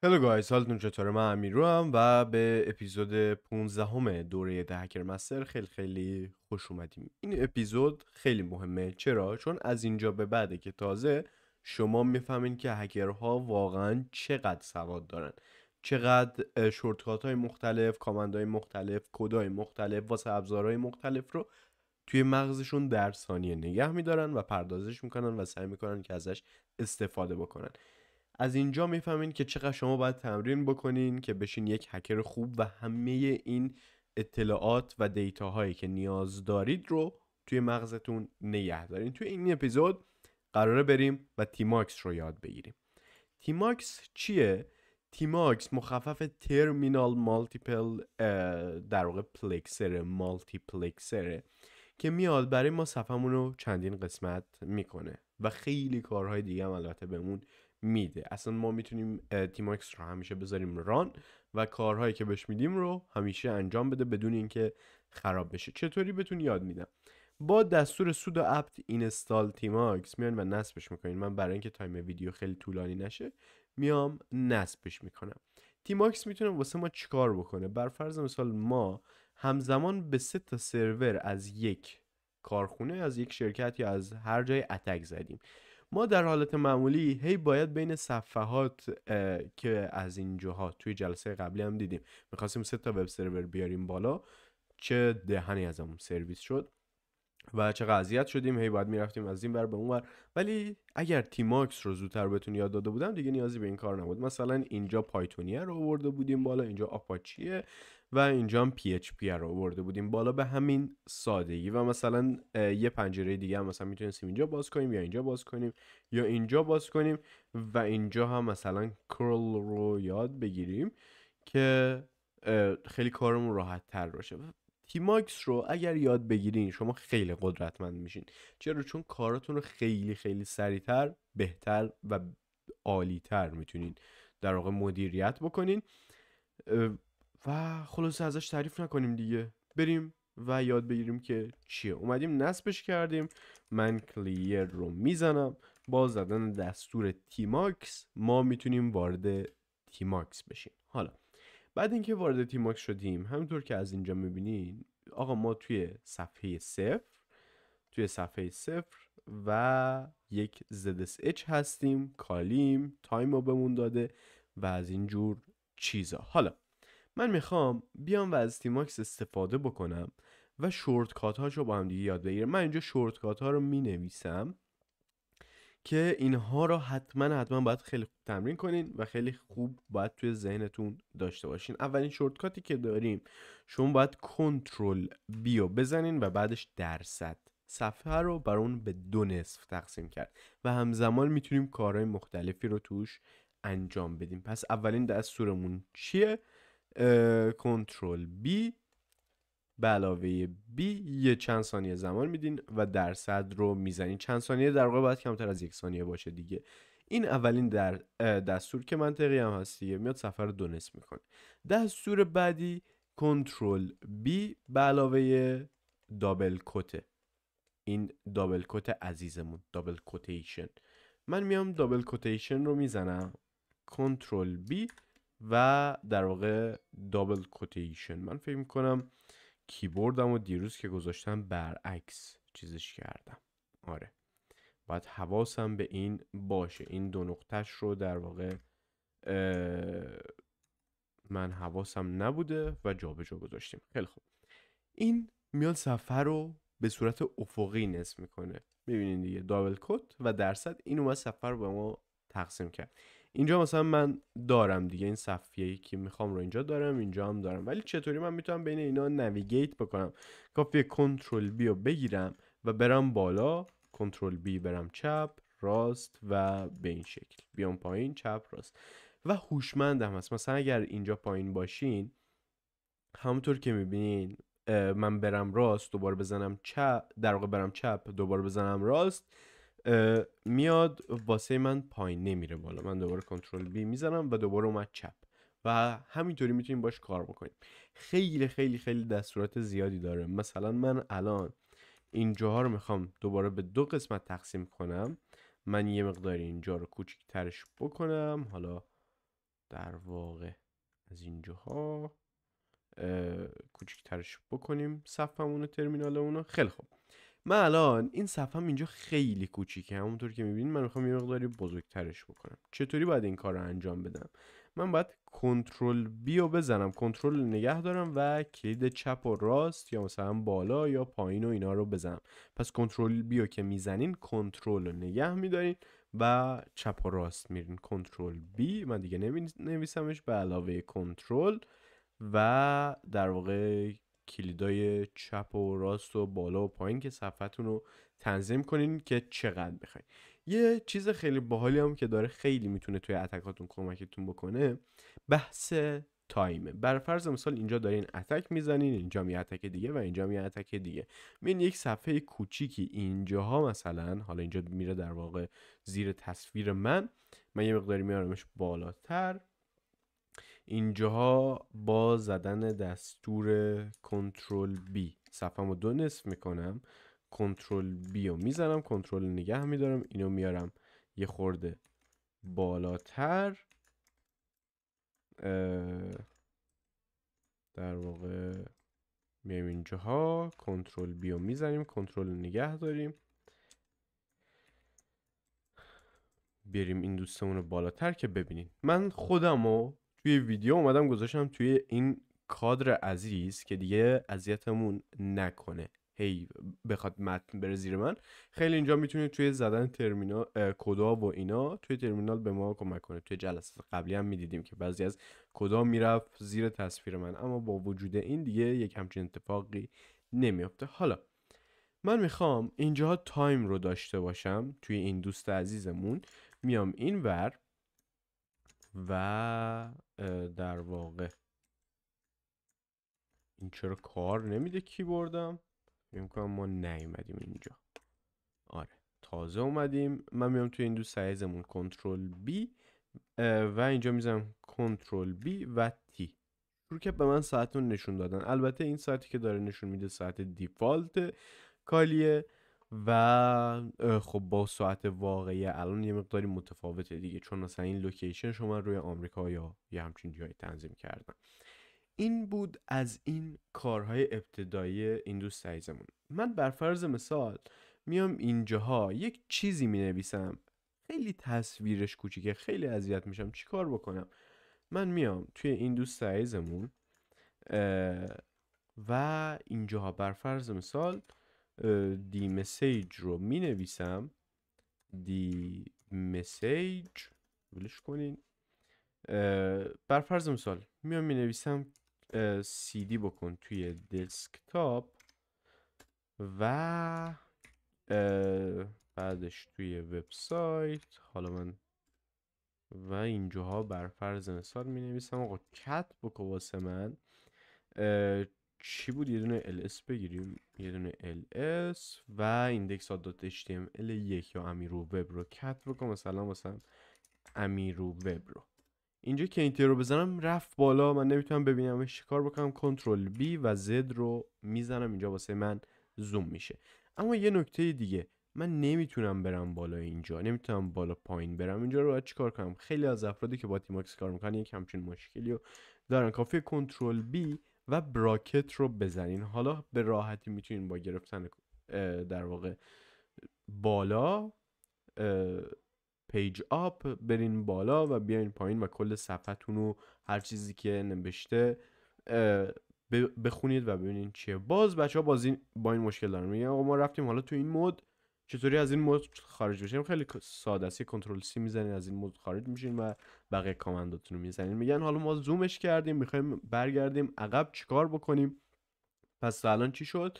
هلو گایز، حالتون چطوره؟ من امیرو و به اپیزود 15 دوره The هکر مستر خیلی خیلی خوش اومدیم. این اپیزود خیلی مهمه. چرا؟ چون از اینجا به بعده که تازه شما میفهمین که هکرها واقعا چقدر سواد دارن، چقدر شورتکات های مختلف، کامند های مختلف، کدهای مختلف واسه ابزارهای مختلف رو توی مغزشون در ثانیه نگه میدارن و پردازش میکنن و سعی میکنن که ازش استفاده بکنن. از اینجا میفهمین که چقدر شما باید تمرین بکنین که بشین یک هکر خوب و همه این اطلاعات و دیتا هایی که نیاز دارید رو توی مغزتون نگه دارین. توی این اپیزود قراره بریم و تیماکس رو یاد بگیریم. تیماکس چیه؟ تیماکس مخفف ترمینال مالتیپل در واقع پلکسره، مالتی پلکسره که میاد برای ما صفحمون رو چندین قسمت میکنه و خیلی کارهای دیگه هم البته بهمون میده. اصلا ما میتونیم تیماکس رو همیشه بذاریم ران و کارهایی که بهش میدیم رو همیشه انجام بده بدون اینکه خراب بشه. چطوری بهتون یاد میدم؟ با دستور sudo apt install tmux میان و نصبش میکنین. من برای اینکه تایم ویدیو خیلی طولانی نشه میام نصبش میکنم. تیماکس میتونه واسه ما چیکار بکنه؟ بر فرض مثال ما همزمان به 3 تا سرور از یک کارخونه، از یک شرکت یا از هر جای اتک زدیم. ما در حالت معمولی هی باید بین صفحات که از اینجاها توی جلسه قبلی هم دیدیم میخواستیم 3 تا وب سرور بیاریم بالا، چه دهنی از همون سرویس شد و چه اذیت شدیم، هی باید میرفتیم از این ور به اون ور. ولی اگر تیماکس رو زودتر بهتون یاد داده بودم دیگه نیازی به این کار نبود. مثلا اینجا پایتونیه رو آورده بودیم بالا، اینجا آپاچیه و اینجا هم پی اچ پی رو آورده بودیم بالا به همین سادگی. و مثلا یه پنجره دیگه هم مثلا میتونستیم اینجا باز کنیم یا اینجا باز کنیم یا اینجا باز کنیم و اینجا هم مثلا کرل رو یاد بگیریم که خیلی کارمون راحت تر باشه. تیماکس رو اگر یاد بگیرین شما خیلی قدرتمند میشین. چرا؟ چون کاراتون رو خیلی خیلی سریعتر، بهتر و عالیتر میتونین در واقع مدیریت بکنین. و خلاصه ازش تعریف نکنیم دیگه، بریم و یاد بگیریم که چیه. اومدیم نصبش کردیم، من کلیر رو میزنم. با زدن دستور تیماکس ما میتونیم وارد تیماکس بشیم. حالا بعد اینکه وارد تیماکس شدیم، همونطور که از اینجا میبینین آقا ما توی صفحه صفر و یک ZSH هستیم، کالیم تایم رو بهمون داده و از اینجور چیزا. حالا من میخوام بیام و از تیماکس استفاده بکنم و شورتکات هاشو با هم دیگه یاد بگیرم. من اینجا شورتکات ها رو مینویسم که اینها رو حتما باید خیلی خوب تمرین کنین و خیلی خوب باید توی ذهنتون داشته باشین. اولین شورتکاتی که داریم، شما باید کنترل بی رو بزنین و بعدش درصد. صفحه رو بر اون به 2 نصف تقسیم کرد و همزمان میتونیم کارهای مختلفی رو توش انجام بدیم. پس اولین دستورمون چیه؟ کنترل بی به علاوه بی یه چند ثانیه زمان میدین و درصد رو میزنین. چند ثانیه در واقع باید کمتر از 1 ثانیه باشه دیگه. این اولین دستور که منطقی هم هست دیگه، میاد صفحه رو 2 نصف میکنه. دستور بعدی کنترل بی به علاوه دابل کته. این دابل کت عزیزمون، دابل کوتیشن. من میام دابل کوتیشن رو میزنم، کنترل بی و در واقع دابل کوتیشن. من فکر میکنم کیبوردم و دیروز که گذاشتم برعکس چیزش کردم. آره، باید حواسم به این باشه. این 2 نقطهش رو در واقع من حواسم نبوده و جابجا گذاشتیم. خیلی خوب، این میاد صفحه رو به صورت افقی نصب میکنه. ببینید دیگه، دابل کت و درصد این اومد صفحه رو به ما تقسیم کرد. اینجا مثلا من دارم دیگه، این صفحه‌ای که میخوام رو اینجا دارم، اینجا هم دارم. ولی چطوری من میتونم بین اینا نویگیت بکنم؟ کافیه کنترل بی رو بگیرم و برم بالا، کنترل بی برم چپ راست و به این شکل بیام پایین چپ راست. و هوشمندم هست. مثلا اگر اینجا پایین باشین، همونطور که میبینین من برم راست دوباره بزنم چپ، در واقع برم چپ دوباره بزنم راست، میاد واسه من پایین نمیره بالا. من دوباره کنترل بی میزنم و دوباره اومد چپ و همینطوری میتونیم باش کار بکنیم. خیلی خیلی خیلی دستورات زیادی داره. مثلا من الان اینجاها رو میخوام دوباره به 2 قسمت تقسیم کنم. من یه مقداری اینجا رو کوچیک‌ترش بکنم، حالا در واقع از اینجاها کوچیک‌ترش بکنیم صفحمون ترمینالمون رو. خیلی خوب، من الان این صفحم اینجا خیلی کوچیکه، همونطور که میبینید من میخوام یه مقداری بزرگترش بکنم. چطوری باید این کار رو انجام بدم؟ من باید کنترل بی رو بزنم، کنترل نگه دارم و کلید چپ و راست یا مثلا بالا یا پایین و اینا رو بزنم. پس کنترل بی رو که میزنین کنترل رو نگه میدارین و چپ و راست میرین. کنترل بی، من دیگه نویسمش، به علاوه کنترل و در واقع کلیدای چپ و راست و بالا و پایین که صفحتون رو تنظیم کنین که چقدر بخواین. یه چیز خیلی باحالی هم که داره خیلی میتونه توی اتکاتون کمکتون بکنه، بحث تایمه. بر فرض مثال اینجا دارین اتک میزنین، اینجا می اتک دیگه و اینجا می اتک دیگه. من یک صفحه کوچیکی اینجاها مثلا، حالا اینجا میره در واقع زیر تصویر من یه مقداری میارمش بالاتر. اینجاها با زدن دستور کنترل بی صفحه‌مو 2 نصف میکنم، کنترل بی رو میزنم، کنترل نگه میدارم، اینو میارم یه خورده بالاتر. در واقع میایم اینجاها کنترل بی رو میزنیم، کنترل نگه داریم، بریم این دوستمون رو بالاتر که ببینین. من خودمو توی ویدیو اومدم گذاشتم توی این کادر عزیز که دیگه اذیتمون نکنه، هی بخواد متن بره زیر من. خیلی اینجا میتونید توی زدن ترمینال کدا و اینا توی ترمینال به ما کمک کنه. توی جلسات قبلی هم میدیدیم که بعضی از کدا میرفت زیر تصویر من، اما با وجود این دیگه یک همچین اتفاقی نمیافته. حالا من میخوام اینجا تایم رو داشته باشم توی این دوست عزیزمون. میام این ور و در واقع این چرا کار نمیده کیبوردم؟ میگم ما نیومدیم اینجا. آره تازه اومدیم. من میام توی این دوست عزیزمون کنترل بی و اینجا میزنم کنترل بی و تی. شروع که به من ساعتون نشون دادن. البته این ساعتی که داره نشون میده ساعت دیفالت کالیه و خب با ساعت واقعی الان یه مقداری متفاوته دیگه، چون مثلا این لوکیشن شما روی آمریکا یا یه همچین جایی تنظیم کردن. این بود از این کارهای ابتدایی این دوست عزیزمون. من بر فرض مثال میام اینجاها یک چیزی می نویسم، خیلی تصویرش کوچیکه، خیلی اذیت میشم، چی کار بکنم؟ من میام توی این دوست عزیزمون و اینجاها بر فرض مثال دی مسیج رو می نویسم، دی مسیج ولش کنین. بر فرض مثال میام می نویسم CD بکن توی دسکتاپ و بعدش توی وبسایت. حالا من و اینجاها بر فرض مثال می نویسم آقا کت بکن واسه من چی بود، یه دونه ls بگیریم، یه دونه ls و index.html 1 یا امیرو وب رو کت بکن مثلا امیرو وب رو. اینجا که اینتر رو بزنم رفت بالا، من نمیتونم ببینمش، چیکار بکنم؟ کنترل بی و زد رو میزنم اینجا واسه من زوم میشه. اما یه نکته دیگه، من نمیتونم برم بالا اینجا، نمیتونم بالا پایین برم اینجا رو. باید چیکار کنم؟ خیلی از افرادی که با تیماکس کار میکنن یک همچین مشکلی رو دارن. کافیه کنترل بی و براکت رو بزنین. حالا به راحتی میتونین با گرفتن در واقع بالا پیج آپ برین بالا و بیاین پایین و کل صفحتون رو هر چیزی که نوشته بخونید و ببینین چیه. باز بچه ها با این مشکل دارن، میگن آقا ما رفتیم حالا تو این مود چطوری از این مود خارج بشیم؟ خیلی ساده است، کنترل سی میزنین از این مود خارج میشین و بقیه کامنداتون رو میزنین. میگن حالا ما زومش کردیم میخوایم برگردیم عقب، چیکار بکنیم؟ پس الان چی شد؟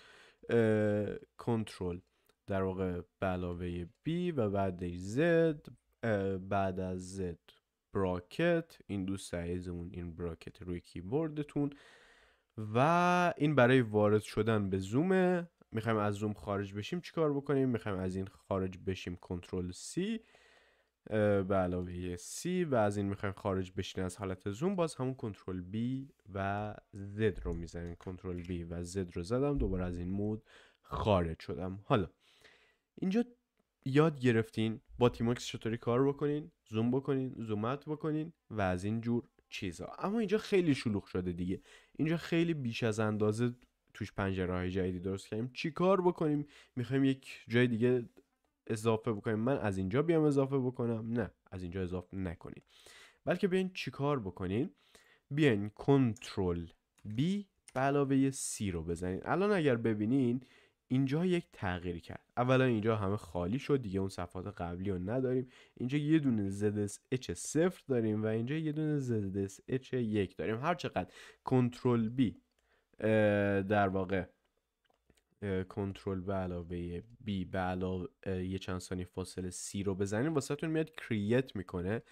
کنترل در واقع به علاوه B و بعد Z، بعد از Z براکت، این دوست عزیزمون این براکت روی کیبوردتون و این برای وارد شدن به زومه. میخوایم از زوم خارج بشیم چیکار بکنیم؟ میخوایم از این خارج بشیم کنترل C به علاوه C و از این میخوایم خارج بشین از حالت زوم، باز همون کنترل B و Z رو میزنیم. کنترل B و Z رو زدم، دوباره از این مود خارج شدم. حالا اینجا یاد گرفتین با تیماکس چطوری کار بکنین، زوم بکنین، زوم اوت بکنین و از این جور چیزا. اما اینجا خیلی شلوغ شده دیگه، اینجا خیلی بیش از اندازه توش پنجره‌های جدیدی درست کردیم. چی کار بکنیم؟ میخوایم یک جای دیگه اضافه بکنیم. من از اینجا بیام اضافه بکنم؟ نه، از اینجا اضافه نکنید، بلکه بیاین چی کار بکنین؟ بیاین کنترل بی به علاوه سی رو بزنین. الان اگر ببینین اینجا یک تغییری کرد. اولا اینجا همه خالی شد دیگه، اون صفحات قبلی رو نداریم. اینجا یه دونه ZSH 0 داریم و اینجا یه دونه ZSH 1 داریم. هر چقدر کنترل بی در واقع کنترل به علاوه بی به علاوه یه چند ثانیه فاصله سی رو بزنین، واسهتون میاد کرییت میکنه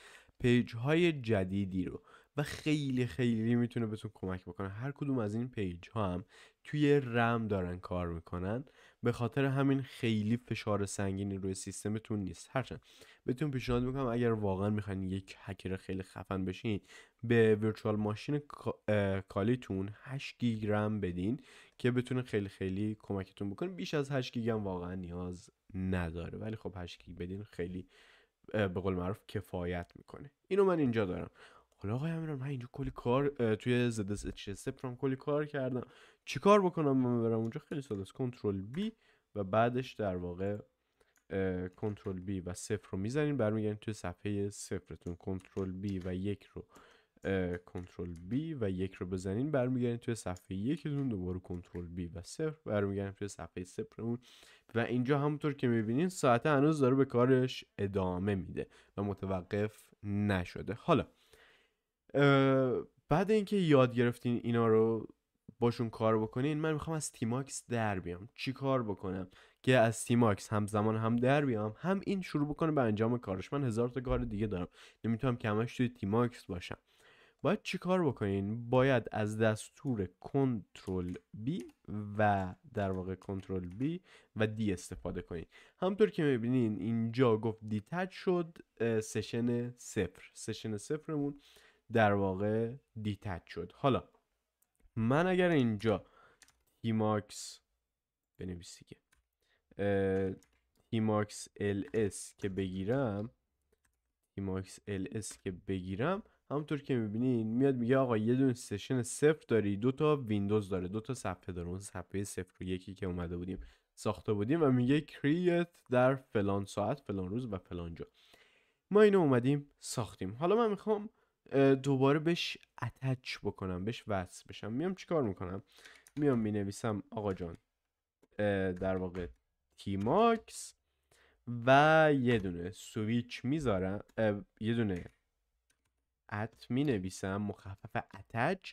پیج های جدیدی رو و خیلی خیلی میتونه بهتون کمک بکنه. هر کدوم از این پیج ها هم توی رم دارن کار میکنن، به خاطر همین خیلی فشار سنگینی روی سیستمتون نیست. هرچند بهتون پیشنهاد میکنم اگر واقعا میخواین یک هکر خیلی خفن بشین، به ورچوال ماشین کالیتون 8 گیگ رم بدین که بتونه خیلی خیلی کمکتون بکنه. بیش از 8 گیگ هم واقعا نیاز نداره، ولی خب 8 گیگ بدین خیلی به قول معروف کفایت میکنه. اینو من اینجا دارم. حالا آقای امیران من اینجا کلی کار توی ZSH سپرام کلی کار کردم، چی کار بکنم من برم اونجا؟ خیلی ساده است. کنترل بی و بعدش در واقع کنترل بی و صفر رو میزنین، برمیگردین توی صفحه صفرتون. کنترل بی و یک رو کنترل بی و یک رو بزنین، برمیگردین توی صفحه یکتون. دوباره کنترل بی و صفر، برمیگردین توی صفحه صفرمون و اینجا همونطور که میبینین ساعت هنوز داره به کارش ادامه میده و متوقف نشده. حالا بعد اینکه یاد گرفتین اینا رو باشون کار بکنین، من میخوام از تیماکس در بیام. چی کار بکنم که از تیماکس همزمان هم در بیام، هم این شروع بکنه به انجام کارش؟ من هزار تا کار دیگه دارم، نمیتونم که همش توی تیماکس باشم. باید چی کار بکنین؟ باید از دستور کنترل بی و در واقع کنترل بی و دی استفاده کنین. همطور که میبینین اینجا گفت دیتچ شد سشن صفر. سشن صفرمون در واقع دیتچ شد. حالا من اگر اینجا تیماکس بنویسی که تیماکس LS که بگیرم، تیماکس LS که بگیرم، همونطور که میبینین میاد میگه آقا یه دونه سشن صفر داری، دوتا ویندوز داره، دوتا صفحه داره، اون صفحه صفر و یکی که اومده بودیم ساخته بودیم و میگه کریت در فلان ساعت فلان روز و فلان جا. ما اینو اومدیم ساختیم. حالا من میخوام دوباره بهش اتچ بکنم، بهش وصل بشم. میام چیکار میکنم؟ میام مینویسم آقا جان در واقع تیماکس و یه دونه سویچ میذارم، یه دونه ات مینویسم مخفف اتچ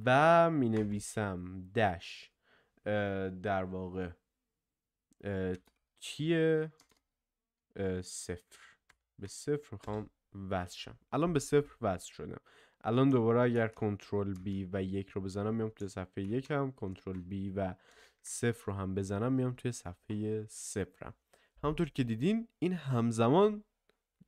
و مینویسم دش در واقع چیه صفر. به صفر میخوام وصل شم. الان به صفر وصل شدم. الان دوباره اگر کنترل بی و یک رو بزنم میام توی صفحه یک هم، کنترل بی و صفر رو هم بزنم میام توی صفحه صفرم. همونطور که دیدین این همزمان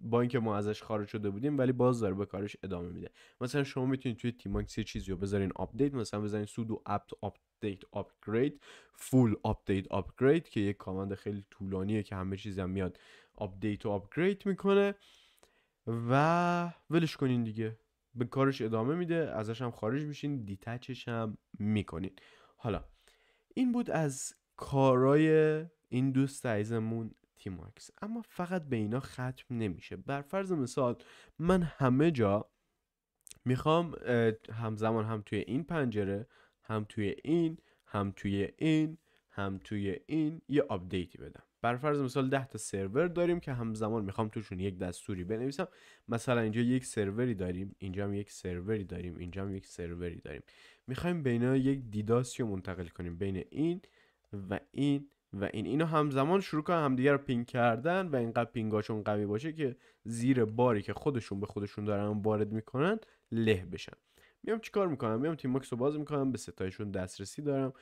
با اینکه ما ازش خارج شده بودیم ولی باز داره به کارش ادامه میده. مثلا شما میتونید توی تیماکس یه چیزی رو بذارین آپدیت، مثلا بزنین سودو apt update upgrade full update upgrade که یک کامند خیلی طولانیه که همه چیزی هم میاد آپدیت و آپگرید میکنه و ولش کنین دیگه، به کارش ادامه میده، ازش هم خارج میشین، دیتچش هم میکنین. حالا این بود از کارای این دوست عزیزمون تیماکس. اما فقط به اینا ختم نمیشه. بر فرض مثال من همه جا میخوام همزمان هم توی این پنجره، هم توی این، هم توی این، هم توی این یه آپدیتی بدم. بر فرض مثال 10 تا سرور داریم که همزمان میخوام توشون یک دستوری بنویسم. مثلا اینجا یک سروری داریم، اینجا هم یک سروری داریم، اینجا هم یک سروری داریم. میخوایم بینا یک دیداسی رو منتقل کنیم بین این و این و این. اینو همزمان شروع کنن همدیگه رو پینگ کردن و اینقدر پینگاشون قوی باشه که زیر باری که خودشون به خودشون دارن وارد میکنن له بشن. میام چیکار میکنم؟ میام تیماکس رو باز میکنم، به ستایشون دسترسی دارم.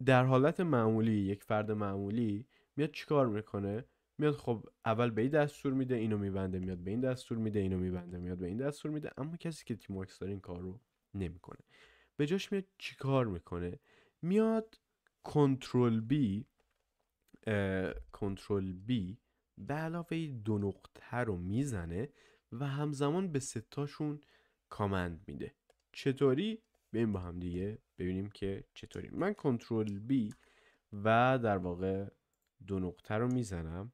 در حالت معمولی یک فرد معمولی میاد چیکار میکنه؟ میاد خب اول به این دستور میده، اینو میبنده، میاد به این دستور میده، اینو میبنده، میاد به این دستور میده. اما کسی که تیماکس داره این کار رو نمیکنه. به جاش میاد چیکار میکنه؟ میاد کنترل بی کنترل بی به علاوه 2 نقطه رو میزنه و همزمان به ستاشون کامند میده. چطوری؟ بریم با هم دیگه ببینیم که چطوری. من کنترل بی و در واقع 2 نقطه رو میزنم،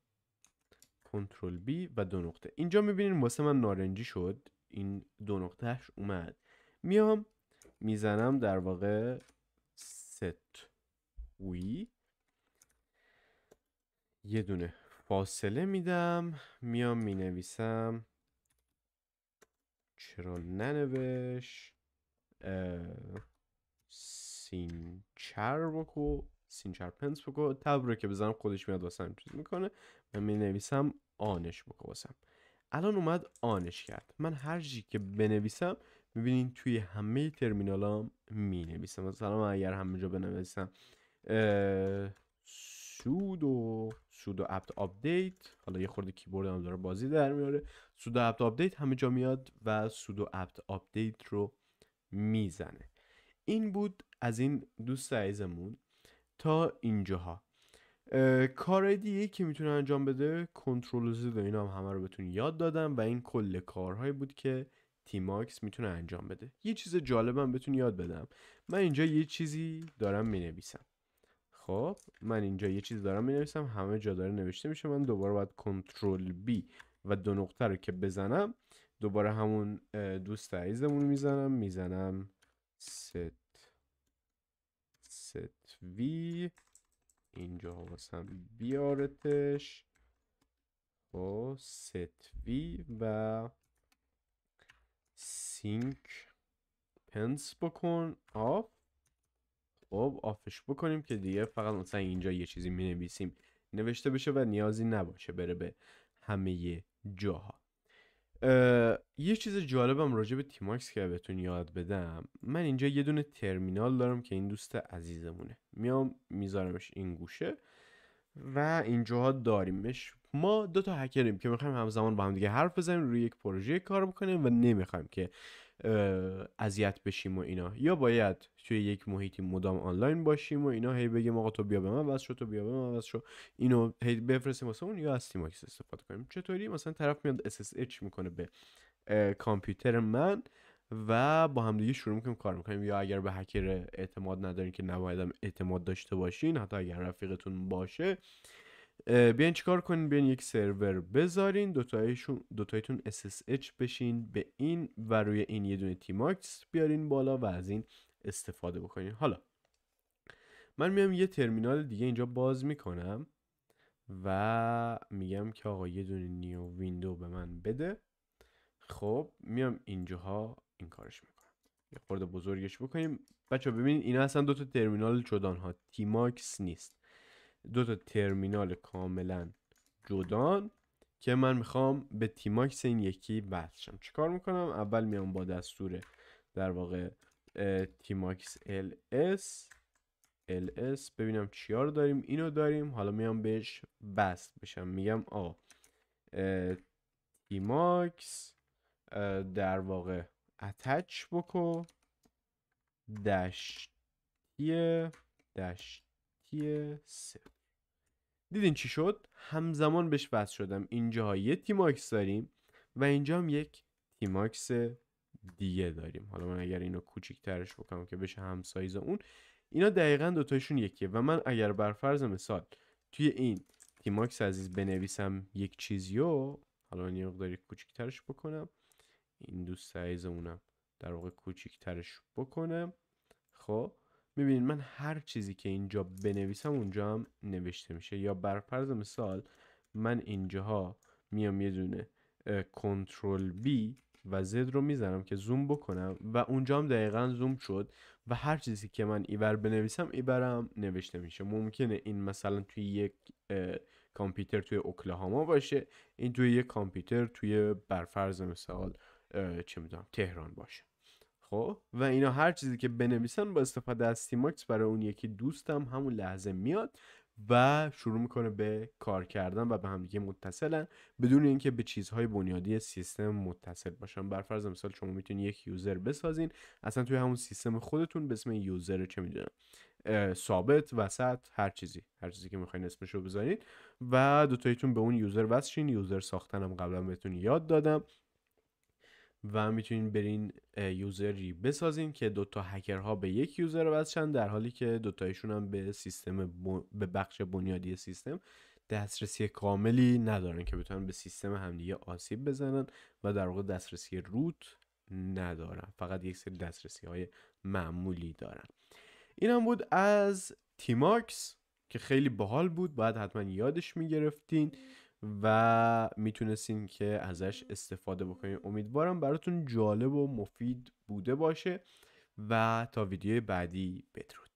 کنترل بی و 2 نقطه. اینجا میبینین واسه من نارنجی شد، این 2 نقطهش اومد. میام میزنم در واقع ست وی، یه دونه فاصله میدم، میام مینویسم، چرا ننوشت، سینچر بکو، سینچر پنس بکو، تب رو که بزنم خودش میاد واسم چیز میکنه. من مینویسم آنش بکو واسم. الان اومد آنش کرد. من هر چیزی که بنویسم میبینین توی همه ترمینالام مینویسم. مثلا من اگر همه جا بنویسم سودو اپت آپدیت، حالا یه خورده کیبورد هم داره بازی در میاره، سودو اپت آپدیت همه جا میاد و سودو اپت آپدیت رو میزنه. این بود از این دوست عزیزمون تا اینجاها. کار دیگه که میتونه انجام بده کنترل زد و اینا هم همه رو بهتون یاد دادم و این کل کارهایی بود که تیماکس میتونه انجام بده. یه چیز جالبم بهتون یاد بدم. من اینجا یه چیزی دارم مینویسم. خب من اینجا یه چیز دارم مینویسم، همه جا داره نوشته میشه. من دوباره باید کنترل بی و 2 نقطه رو که بزنم دوباره همون دوست عزیزمون میزنم ست وی، اینجا واسم بیارتش با ست وی و سینک پنس بکن آف. خب آفش بکنیم که دیگه فقط مثلا اینجا یه چیزی می نویسیم نوشته بشه و نیازی نباشه بره به همه جاها. یه چیز جالبم راجع به تیماکس که بهتون یاد بدم، من اینجا یه دونه ترمینال دارم که این دوست عزیزمونه، میام میذارمش این گوشه و اینجاها داریمش. ما 2 تا هکریم که میخوایم همزمان با هم دیگه حرف بزنیم، روی یک پروژه کار بکنیم و نمیخوایم که اذیت بشیم و اینا، یا باید توی یک محیطی مدام آنلاین باشیم و اینا، هی بگیم آقا تو بیا به من واسه شو، تو بیا به من واسه شو، اینو هی بفرستیم واسه اون، یا از تیماکس استفاده کنیم. چطوری؟ مثلا طرف میاد SSH میکنه به کامپیوتر من و با هم دیگه شروع میکنیم کار میکنیم. یا اگر به هکر اعتماد ندارین که نبایدم اعتماد داشته باشین، حتی اگر رفیقتون باشه، بیاین چیکار کنین؟ بیاین یک سرور بذارین، دوتایتون SSH بشین به این و روی این یه دونه تیماکس بیارین بالا و از این استفاده بکنین. حالا من میام یه ترمینال دیگه اینجا باز میکنم و میگم که آقا یه دونه نیو ویندو به من بده. خب میام اینجاها این کارش میکنم، یه خورده بزرگش بکنیم. بچه ببینید اینا اصلا 2 تا ترمینال جدان ها، تیماکس نیست، 2 تا ترمینال کاملا جدان که من میخوام به تیماکس این یکی وصل شم. چیکار میکنم؟ اول میام با دستور در واقع تیماکس ls ببینم چیا رو داریم، اینو داریم، حالا میام بهش وصل بشم. میگم تیماکس در واقع اتچ بکو دشتیه 0. دیدین چی شد؟ همزمان بهش وصل شدم. اینجا یه تیماکس داریم و اینجا هم یک تیماکس دیگه داریم. حالا من اگر اینو کوچیک ترش بکنم که بشه همسایز اون، اینا دقیقا دوتاشون یکیه. و من اگر بر فرض مثال توی این تیماکس عزیز بنویسم یک چیزیو، حالا من یه مقداری کوچیک ترش بکنم، این دوست عزیزمونم در واقع کوچیک ترش بکنم. خب میبینید من هر چیزی که اینجا بنویسم اونجا هم نوشته میشه. یا بر فرض مثال من اینجاها میام یه دونه کنترل بی و زد رو میزنم که زوم بکنم و اونجا هم دقیقا زوم شد و هر چیزی که من ایور بنویسم ایورم نوشته میشه. ممکنه این مثلا توی یک کامپیوتر توی اوکلاهاما باشه، این توی یک کامپیوتر توی بر فرض مثال چه میدونم تهران باشه. خب و اینا هر چیزی که بنویسن با استفاده از تیماکس برای اون یکی دوستم همون لحظه میاد و شروع میکنه به کار کردن و به همدیگه متصلن بدون اینکه به چیزهای بنیادی سیستم متصل باشن. بر فرض مثال شما میتونید یک یوزر بسازین اصلا توی همون سیستم خودتون به اسم یوزر چه میدونم ثابت، وسط، هر چیزی که میخواین اسمش رو بذارین و دوتاییتون به اون یوزر وصل شین. یوزر ساختنم قبلا بهتون یاد دادم و میتونین برین یوزری بسازین که دوتا هکرها به یک یوزر وصلن، در حالی که دوتایشون هم به سیستم به بخش بنیادی سیستم دسترسی کاملی ندارن که بتونن به سیستم همدیگه آسیب بزنن و در واقع دسترسی روت ندارن، فقط یک سری دسترسی های معمولی دارن. این هم بود از تیماکس که خیلی باحال بود، باید حتما یادش میگرفتین و میتونستین که ازش استفاده بکنین. امیدوارم براتون جالب و مفید بوده باشه و تا ویدیو بعدی بدرود.